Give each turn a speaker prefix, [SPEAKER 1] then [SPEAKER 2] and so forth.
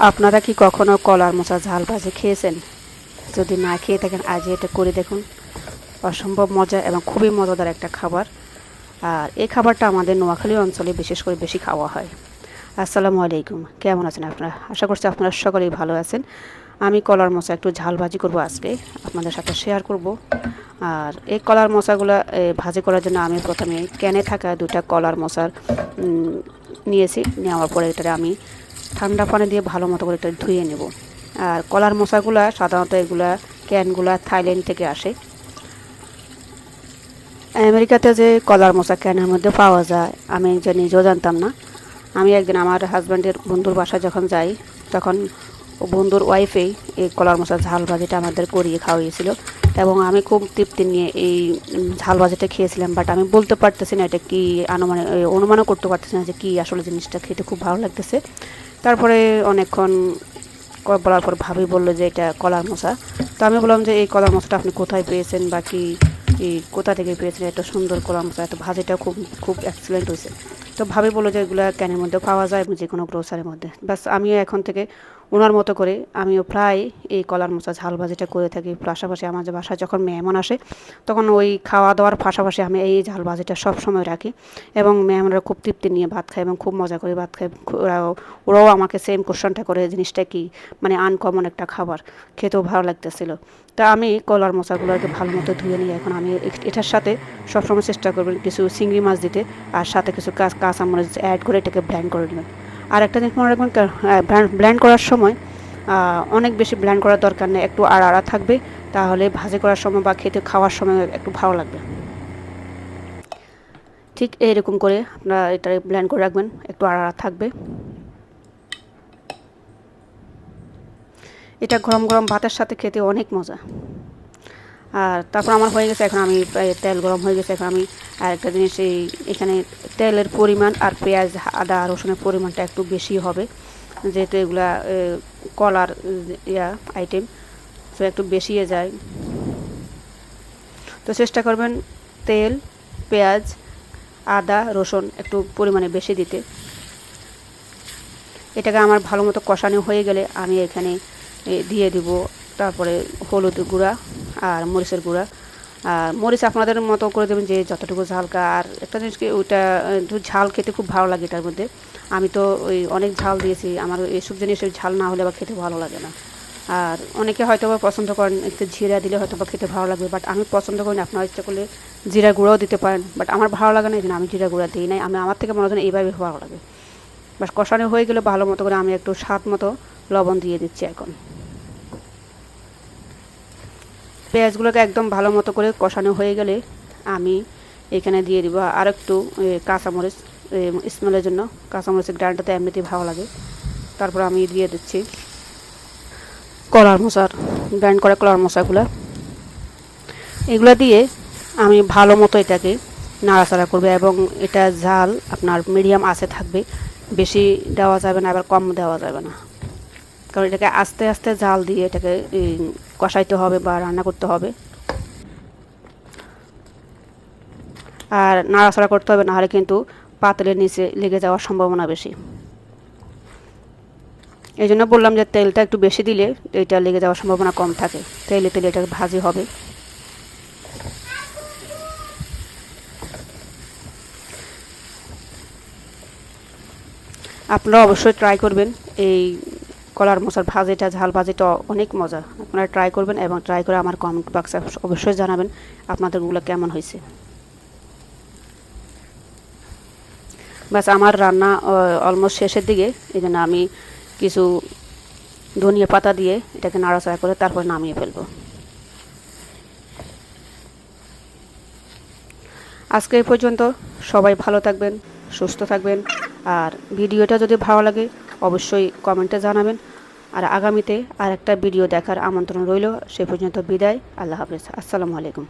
[SPEAKER 1] আপনারা কি কখনো কলার মোচা ঝাল ভাজি খেয়েছেন? যদি না খেয়ে থাকেন আজ এটা করে দেখুন। অসম্ভব মজা এবং খুবই মজাদার একটা খাবার। আর এই খাবারটা আমাদের নোয়াখালী অঞ্চলে বিশেষ করে বেশি খাওয়া হয়। আসসালামু আলাইকুম, কেমন আছেন আপনারা? আশা করছি আপনারা সকলেই ভালো আছেন। আমি কলার মোচা একটু ঝাল ভাজি করব আজকে, আপনাদের সাথে শেয়ার করব। আর এই কলার মোচাগুলো ভাজি করার জন্য আমি প্রথমে ক্যানে থাকা দুটা কলার মোচার নিয়েছি। নেওয়ার পরে এটা আমি ঠান্ডা পানি দিয়ে ভালো মতো করে এটা ধুয়ে নেব। আর কলার মোচাগুলা সাধারণত এগুলা ক্যানগুলা থাইল্যান্ড থেকে আসে। আমেরিকাতে যে কলার মোচা ক্যানের মধ্যে পাওয়া যায় আমি যে নিজেও জানতাম না। আমি একদিন আমার হাজব্যান্ডের বন্ধুর বাসায় যখন যাই তখন ও বন্ধুর ওয়াইফেই এই কলার মোচা ঝাল ভাজিটা আমাদের করিয়ে খাওয়িয়েছিল এবং আমি খুব তৃপ্তি নিয়ে এই ঝাল ভাজিটা খেয়েছিলাম। বাট আমি বলতে পারতেছি না এটা কি, অনুমানও করতে পারতেছি না যে কী আসলে জিনিসটা খেতে খুব ভালো লাগতেছে। তারপরে অনেকক্ষণ বলার পর ভাবি বললো যে এটা কলার মোচা। তো আমি বললাম যে এই কলার মোচাটা আপনি কোথায় পেয়েছেন বা কি কোথা থেকে পেয়েছেন, এত সুন্দর কলার মোচা, এত ভাজিটা খুব খুব এক্সেলেন্ট হয়েছে। তো ভাবি বললো যে এগুলো ক্যানের মধ্যে পাওয়া যায় যে কোনো গ্রোসারির মধ্যে। বাস আমিও এখন থেকে ওনার মতো করে আমিও প্রায় এই কলার মোচা ঝাল ভাজিটা করে থাকি। পাশাপাশি আমার যে বাসায় যখন মেহমান আসে তখন ওই খাওয়া দাওয়ার পাশাপাশি আমি এই ঝাল ভাজিটা সব সময় রাখি এবং মেহমানরা খুব তৃপ্তি নিয়ে ভাত খায় এবং খুব মজা করে ভাত খায়। ওরাও আমাকে সেম কোশ্চেনটা করে, জিনিসটা কি, মানে আনকমন একটা খাবার, খেতেও ভালো লাগতেছিল। তা আমি কলার মোচাগুলোকে ভালো মতো ধুয়ে নিয়ে এখন আমি এটার সাথে সবসময় চেষ্টা করবেন কিছু চিংড়ি মাছ দিতে, আর সাথে কিছু কাঁচামরিচ অ্যাড করে এটাকে ব্লেন্ড করে নেবেন। আর একটা জিনিস মনে রাখবেন, ব্লেন্ড করার সময় অনেক বেশি ব্লেন্ড করার দরকার নেই, একটু আড়া থাকবে, তাহলে ভাজি করার সময় বা খেতে খাওয়ার সময় একটু ভালো লাগবে। ঠিক এইরকম করে আপনারা এটা ব্লেন্ড করে রাখবেন, একটু আড়া থাকবে। এটা গরম গরম ভাতের সাথে খেতে অনেক মজা। আর তারপর আমার হয়ে গেছে, এখন আমি তেল গরম হয়ে গেছে, এখন আমি আরেকটা জিনিস এখানে তেলের পরিমাণ আর পেঁয়াজ আদা রসুনের পরিমাণটা একটু বেশি হবে, যেহেতু এগুলা কলার আইটেম, তো একটু বেশিয়ে যায়। তো চেষ্টা করবেন তেল, পেঁয়াজ, আদা রসুন একটু পরিমাণে বেশি দিতে। এটাকে আমার ভালো মতো কষানো হয়ে গেলে আমি এখানে দিয়ে দিব তারপরে হলুদ গুঁড়া আর মরিচের গুঁড়া। আর মরিচ আপনাদের মতো করে দেবেন যে যতটুকু ঝালকা। আর একটা জিনিস কি, ওইটা ঝাল খেতে খুব ভালো লাগে এটার মধ্যে। আমি তো ওই অনেক ঝাল দিয়েছি, আমার এইসব জিনিসের ঝাল না হলে আবার খেতে ভালো লাগে না। আর অনেকে হয়তো বা পছন্দ করেন একটু জিরা দিলে হয়তো বা খেতে ভালো লাগবে, বাট আমি পছন্দ করি না। আপনারা ইচ্ছা করলে জিরা গুঁড়াও দিতে পারেন, বাট আমার ভালো লাগে না, এই জন্য আমি জিরা গুঁড়া দিই নাই। আমার থেকে মনে হয় এইভাবে ভালো লাগে। বাস কষানো হয়ে গেলে ভালো মতো করে আমি একটু স্বাদ মতো লবণ দিয়ে দিচ্ছি। এখন পেঁয়াজগুলোকে একদম ভালো মতো করে কষানো হয়ে গেলে আমি এখানে দিয়ে দিব আর একটু কাঁচামরিচ, স্মেলের জন্য। কাঁচামরিচের গ্রানটাতে এমনিতেই ভালো লাগে। তারপর আমি দিয়ে দিচ্ছি কলার মোচার গ্রাইন্ড করা কলার মোচাগুলো। এগুলো দিয়ে আমি ভালো মতো এটাকে নাড়াচাড়া করবে এবং এটা ঝাল আপনার মিডিয়াম আঁচে থাকবে, বেশি দেওয়া যাবে না আবার কম দেওয়া যাবে না, কারণ এটাকে আস্তে আস্তে জাল দিয়ে এটাকে কষাইতে হবে বা রান্না করতে হবে। আর নাড়াচাড়া করতে হবে, নাহলে কিন্তু পাতিলের নিচে লেগে যাওয়ার সম্ভাবনা বেশি। এই জন্য বললাম যে তেলটা একটু বেশি দিলে এটা লেগে যাওয়ার সম্ভাবনা কম থাকে, তেলে তেলে এটা ভাজি হবে। আপনারা অবশ্যই ট্রাই করবেন এই কলার মোচার ভাজিটা, ঝাল ভাজিটা অনেক মজা। আপনারা ট্রাই করবেন এবং ট্রাই করে আমার কমেন্ট বক্সে অবশ্যই জানাবেন আপনাদেরগুলো কেমন হয়েছে। বাস আমার রান্না অলমোস্ট শেষের দিকে, এই জন্য আমি কিছু ধনিয়া পাতা দিয়ে এটাকে নাড়াচাড়া করে তারপর নামিয়ে ফেলবো। আজকে এই পর্যন্ত, সবাই ভালো থাকবেন, সুস্থ থাকবেন। আর ভিডিওটা যদি ভালো লাগে অবশ্যই কমেন্টে জানাবেন। আর আগামীতে আর একটা ভিডিও দেখার আমন্ত্রণ রইল। সে পর্যন্ত বিদায়, আল্লাহ হাফেজ, আসসালামু আলাইকুম।